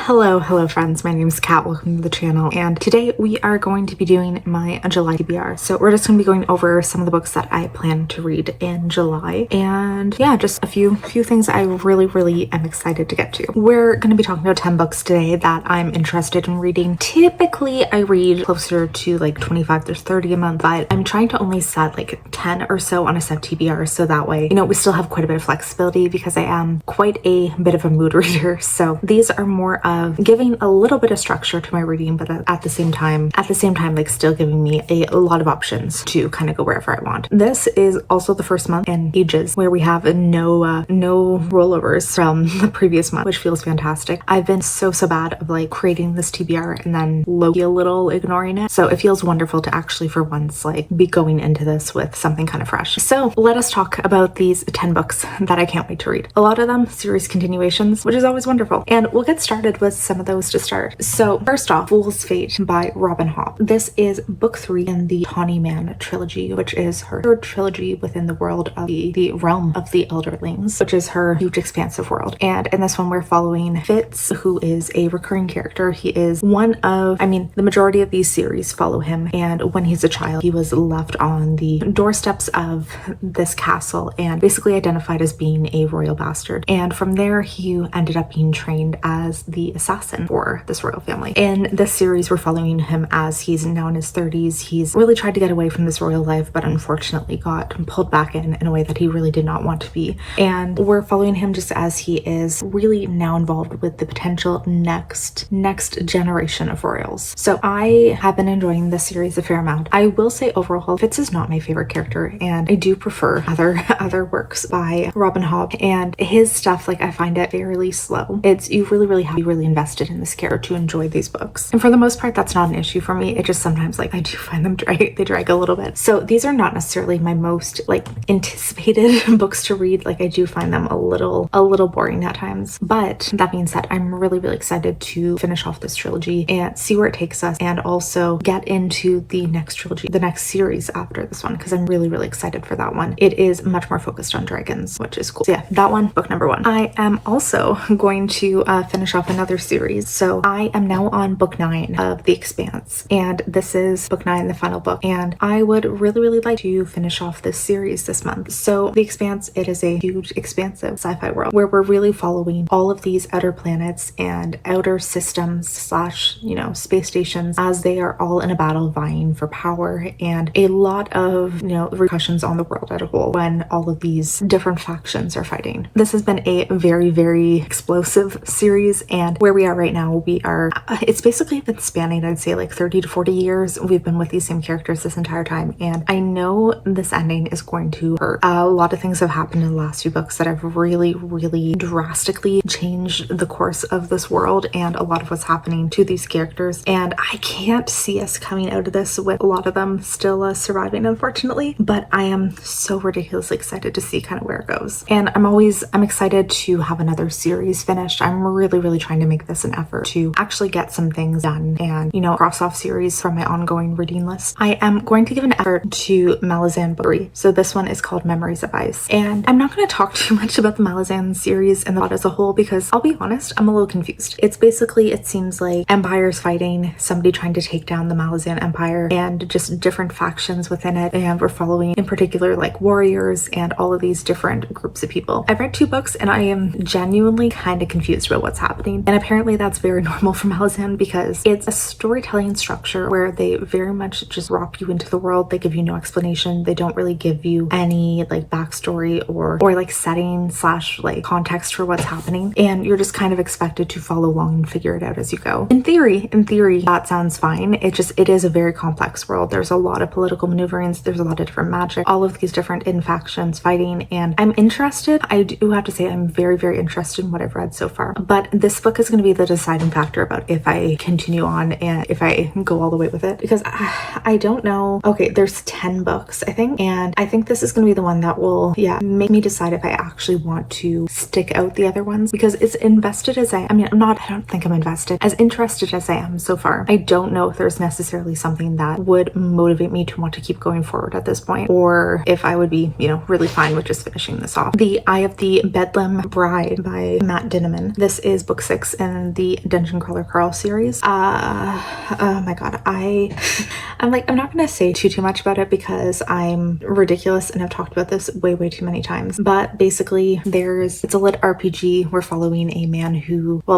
Hello friends, my name is Kat, welcome to the channel, and today we are going to be doing my July TBR. So we're just going to be going over some of the books that I plan to read in July, and yeah, just a few things I really am excited to get to. We're going to be talking about 10 books today that I'm interested in reading. Typically I read closer to like 25 to 30 a month, but I'm trying to only set like 10 or so on a set TBR, so that way, you know, we still have quite a bit of flexibility because I am quite a bit of a mood reader. So these are more of giving a little bit of structure to my reading, but at the same time like still giving me a lot of options to kind of go wherever I want. This is also the first month in ages where we have no rollovers from the previous month, which feels fantastic. I've been so bad of like creating this TBR and then low-key a little ignoring it, so it feels wonderful to actually for once like be going into this with something kind of fresh. So let us talk about these 10 books that I can't wait to read. A lot of them series continuations, which is always wonderful, and we'll get started with some of those to start. So first off, Fool's Fate by Robin Hobb. This is book 3 in the Tawny Man trilogy, which is her third trilogy within the world of the realm of the Elderlings, which is her huge expansive world. And in this one we're following Fitz, who is a recurring character. He is one of, I mean, the majority of these series follow him, and when he's a child he was left on the doorsteps of this castle and basically identified as being a royal bastard, and from there he ended up being trained as the assassin for this royal family. In this series we're following him as he's now in his 30s. He's really tried to get away from this royal life, but unfortunately got pulled back in a way that he really did not want to be, and we're following him just as he is really now involved with the potential next generation of royals. So I have been enjoying this series a fair amount. I will say overall Fitz is not my favorite character, and I do prefer other works by Robin Hobb, and his stuff, like, I find it fairly slow. It's, you really have to be really invested in this character to enjoy these books, and for the most part that's not an issue for me. It just sometimes, like, I do find them they drag a little bit. So these are not necessarily my most like anticipated books to read. Like, I do find them a little boring at times, but that being said, I'm really excited to finish off this trilogy and see where it takes us, and also get into the next trilogy, the next series after this one, because I'm really excited for that one. It is much more focused on dragons, which is cool. So yeah, that one, book number 1. I am also going to finish off another series. So I am now on book 9 of The Expanse, and this is book 9, the final book, and I would really like to finish off this series this month. So The Expanse, it is a huge expansive sci-fi world where we're really following all of these outer planets and outer systems slash, you know, space stations as they are all in a battle vying for power, and a lot of, you know, repercussions on the world as a whole when all of these different factions are fighting. This has been a very explosive series, and where we are right now, we are it's basically been spanning, I'd say, like 30 to 40 years. We've been with these same characters this entire time, and I know this ending is going to hurt. A lot of things have happened in the last few books that have really drastically changed the course of this world and a lot of what's happening to these characters, and I can't see us coming out of this with a lot of them still surviving, unfortunately, but I am so ridiculously excited to see kind of where it goes. And I'm excited to have another series finished. I'm really trying to make this an effort to actually get some things done and, you know, cross off series from my ongoing reading list. I am going to give an effort to Malazan book 3. So this one is called Memories of Ice, and I'm not going to talk too much about the Malazan series and the plot as a whole, because I'll be honest, I'm a little confused. It's basically, it seems like empires fighting, somebody trying to take down the Malazan Empire, and just different factions within it, and we're following in particular like warriors and all of these different groups of people. I've read 2 books and I am genuinely kind of confused about what's happening, and apparently that's very normal for Malazan because it's a storytelling structure where they very much just drop you into the world. They give you no explanation. They don't really give you any like backstory or like setting slash like context for what's happening, and you're just kind of expected to follow along and figure it out as you go. In theory that sounds fine. It is a very complex world. There's a lot of political maneuverings, there's a lot of different magic, all of these different factions fighting, and I'm interested. I do have to say I'm very interested in what I've read so far, but this book is going to be the deciding factor about if I continue on and if I go all the way with it, because I don't know. Okay, there's 10 books I think, and I think this is going to be the one that will make me decide if I actually want to stick out the other ones, because as invested as I don't think I'm invested, as interested as I am so far, I don't know if there's necessarily something that would motivate me to want to keep going forward at this point, or if I would be, you know, really fine with just finishing this off. The Eye of the Bedlam Bride by Matt Dinneman. This is book 6 in the Dungeon Crawler Carl series. Oh my god, I'm not gonna say too much about it because I'm ridiculous and I've talked about this way too many times. But basically, it's a lit RPG. We're following a man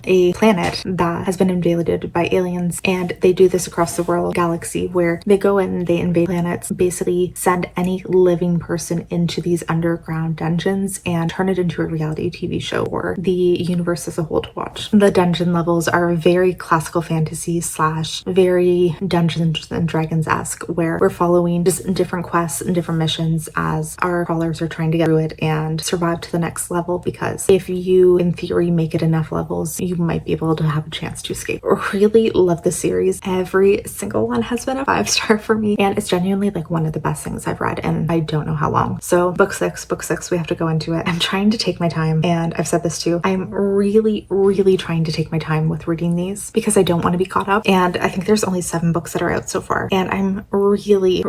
a planet that has been invaded by aliens, and they do this across the world galaxy where they go in and they invade planets, basically send any living person into these underground dungeons and turn it into a reality TV show for the universe as a whole to watch. The dungeon levels are very classical fantasy / very Dungeons and Dragons-esque, where we're following just different quests and different missions as our crawlers are trying to get through it and survive to the next level, because if you in theory make it enough levels, you might be able to have a chance to escape. I really love this series. Every single one has been a 5-star for me, and it's genuinely like one of the best things I've read in I don't know how long. So book six, we have to go into it. I'm trying to take my time, and I've said this too, I'm really trying to take my time with reading these because I don't want to be caught up, and I think there's only 7 books that are out so far, and I'm really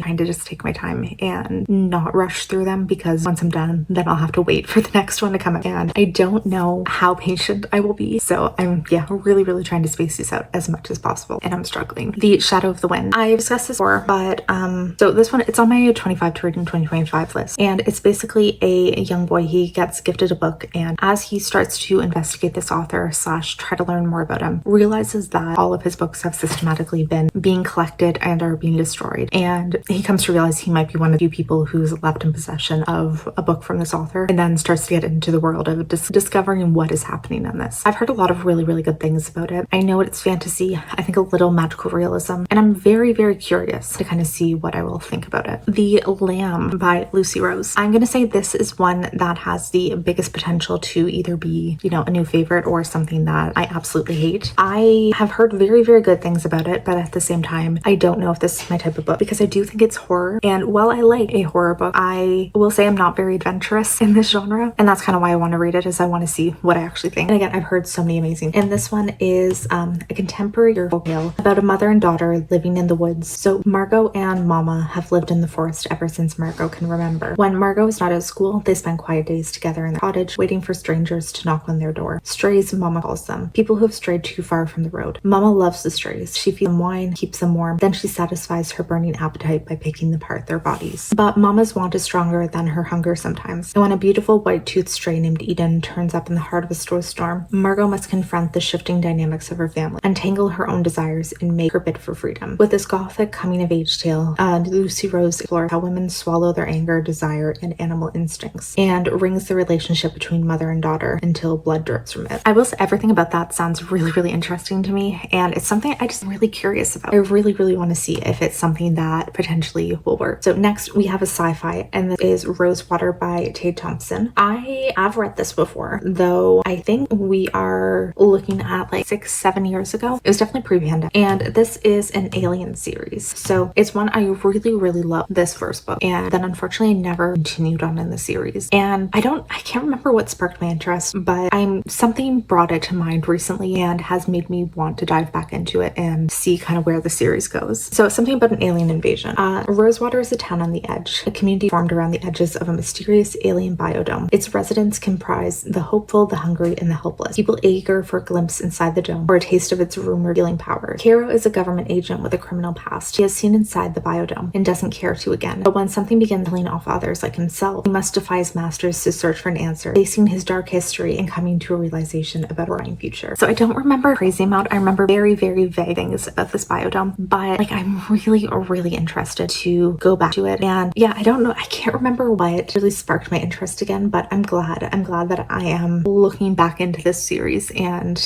trying to just take my time and not rush through them, because once I'm done, then I'll have to wait for the next one to come out, and I don't know how patient I will be. So I'm really trying to space these out as much as possible, and I'm struggling. The Shadow of the Wind, I've discussed this before, but so this one, it's on my 25 to read in 2025 list, and it's basically a young boy. He gets gifted a book, and as he starts to investigate this author / try to learn more about him, realizes that all of his books have systematically been being collected and are being destroyed, and he comes to realize he might be one of the few people who's left in possession of a book from this author, and then starts to get into the world of discovering what is happening in this. I've heard a lot of really good things about it. I know it's fantasy, I think a little magical realism, and I'm very curious to kind of see what I will think about it. The Lamb by Lucy Rose. I'm gonna say this is one that has the biggest potential to either be, a new favorite or something that I absolutely hate. I have heard very good things about it, but at the same time, I don't know if this is my type of book, because I do think it's horror, and while I like a horror book, I will say I'm not very adventurous in this genre, and that's kind of why I want to read it, is I want to see what I actually think. And again, I've heard so many amazing. And this one is a contemporary tale about a mother and daughter living in the woods. So Margot and Mama have lived in the forest ever since Margot can remember. When Margot is not at school, they spend quiet days together in the cottage, waiting for strangers to knock on their door. Strays, Mama calls them. People who have strayed too far from the road. Mama loves the strays. She feeds them wine, keeps them warm, then she satisfies her burning appetite by picking apart their bodies. But Mama's want is stronger than her hunger sometimes, and when a beautiful white-toothed stray named Eden turns up in the heart of a storm, Margot must confront the shifting dynamics of her family, untangle her own desires, and make her bid for freedom. With this gothic coming-of-age tale, Lucy Rose explores how women swallow their anger, desire, and animal instincts, and rings the relationship between mother and daughter until blood drips from it. I will say everything about that sounds really interesting to me, and it's something I just really curious about. I really want to see if it's something that potentially will work. So next we have a sci-fi, and this is Rosewater by Tay Thompson. I have read this before, though I think we are looking at like 6-7 years ago. It was definitely pre-pandemic, and this is an alien series. So it's one I really love, this first book, and then unfortunately I never continued on in the series. And I can't remember what sparked my interest, but something brought it to mind recently and has made me want to dive back into it and see kind of where the series goes. So it's something about an alien invasion. Rosewater is a town on the edge, a community formed around the edges of a mysterious alien biodome. Its residents comprise the hopeful, the hungry, and the helpless. People eager for a glimpse inside the dome or a taste of its rumored healing power. Karo is a government agent with a criminal past. He has seen inside the biodome and doesn't care to again. But when something begins killing off others like himself, he must defy his masters to search for an answer, facing his dark history and coming to a realization about a bright future. So I don't remember a crazy amount. I remember very vague things about this biodome, but like I'm really interested to go back to it. And yeah, I don't know, I can't remember what really sparked my interest again, but I'm glad that I am looking back into this series and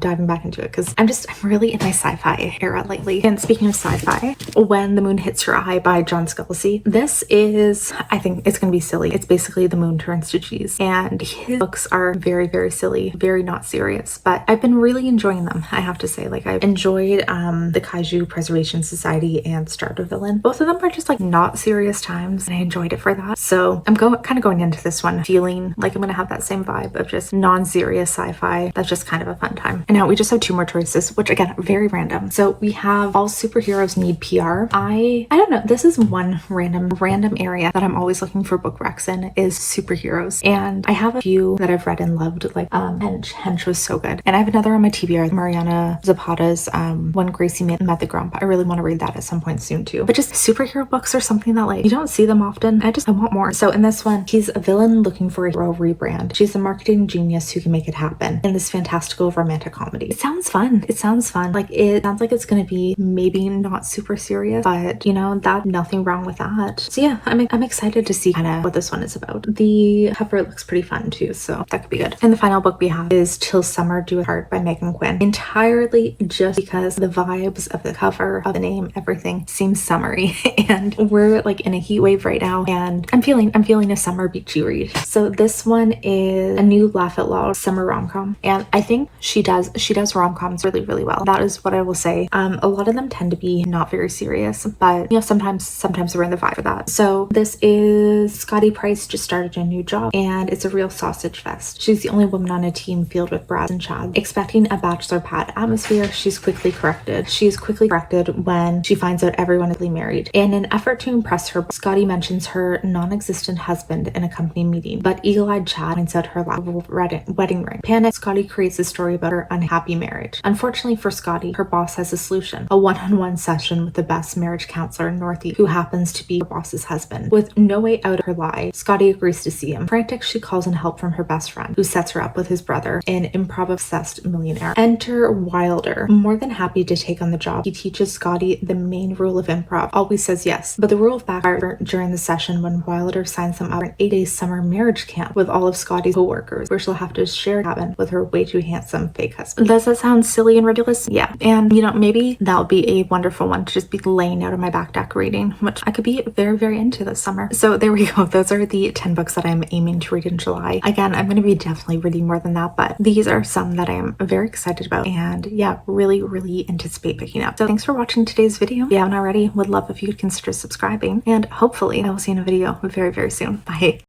diving back into it, because I'm really in my sci-fi era lately. And speaking of sci-fi, When the Moon Hits Your Eye by John Scalzi. This is, I think it's gonna be silly. It's basically The Moon Turns to Cheese, and his books are very silly, very not serious, but I've been really enjoying them, I have to say. Like I've enjoyed the Kaiju Preservation Society and Starter Villain. Both of them are just like not serious times, and I enjoyed it for that. So I'm kind of going into this one feeling like I'm gonna have that same vibe of just non-serious sci-fi that's just kind of a fun time. And now we just have 2 more choices, which again, very random. So we have All Superheroes Need PR. I don't know, this is one random area that I'm always looking for book recs in, is superheroes. And I have a few that I've read and loved, like Hench and she was so good. And I have another on my TBR, Mariana Zapata's When Gracie Met the Grump. I really want to read that at some point soon too. But just superhero books are something that like you don't see them often. I want more. So in this one, he's a villain looking for a hero rebrand. She's a marketing genius who can make it happen in this fantastical romantic comedy. It sounds fun. It sounds fun. Like it sounds like it's gonna be maybe not super serious, but you know, that nothing wrong with that. So yeah, I'm excited to see kind of what this one is about. The cover looks pretty fun too, so that could be good. And the final book we have is Till Summer Do It Heart by Megan Quinn. Entirely just because the vibes of the cover, of the name, everything seems summery and we're like in a heat wave right now and I'm feeling a summer beachy read. So this one is a new Laugh Out Loud summer rom-com, and I think she does rom-coms really well. That is what I will say. A lot of them tend to be not very serious, but you know, sometimes we're in the vibe for that. So this is Scotty Price just started a new job and it's a real sausage fest. She's the only woman on a team filled with Brad and Chad. Expecting a bachelor pad atmosphere, she's quickly corrected when she finds out everyone is married. In an effort to impress her, Scotty mentions her non-existent husband in a company meeting, but eagle-eyed Chad points out her lack of a wedding ring. Panicked, Scotty creates a story about her unhappy marriage. Unfortunately for Scotty, her boss has a solution: a one-on-one session with the best marriage counselor in Northeast, who happens to be her boss's husband. With no way out of her lie, Scotty agrees to see him. Frantic, she calls in help from her best friend, who sets her up with his brother, an improv-obsessed millionaire. Enter Wilder. More than happy to take on the job, he teaches Scotty the main rule of improv: always says yes. But the rule backfired during the session when Wilder signs them up for an 8-day summer marriage camp with all of Scotty's co-workers, where she'll have to share a cabin with her way too handsome fake husband. Does that sound silly and ridiculous? Yeah. And you know, maybe that would be a wonderful one to just be laying out of my back deck reading, which I could be very into this summer. So there we go. Those are the 10 books that I'm aiming to read in July. Again, I'm going to be definitely reading more than that, but these are some that I am very excited about and yeah, really anticipate picking up. So thanks for watching today's video. If you haven't already, would love if you could consider subscribing, and hopefully I will see you in a video very soon. Bye.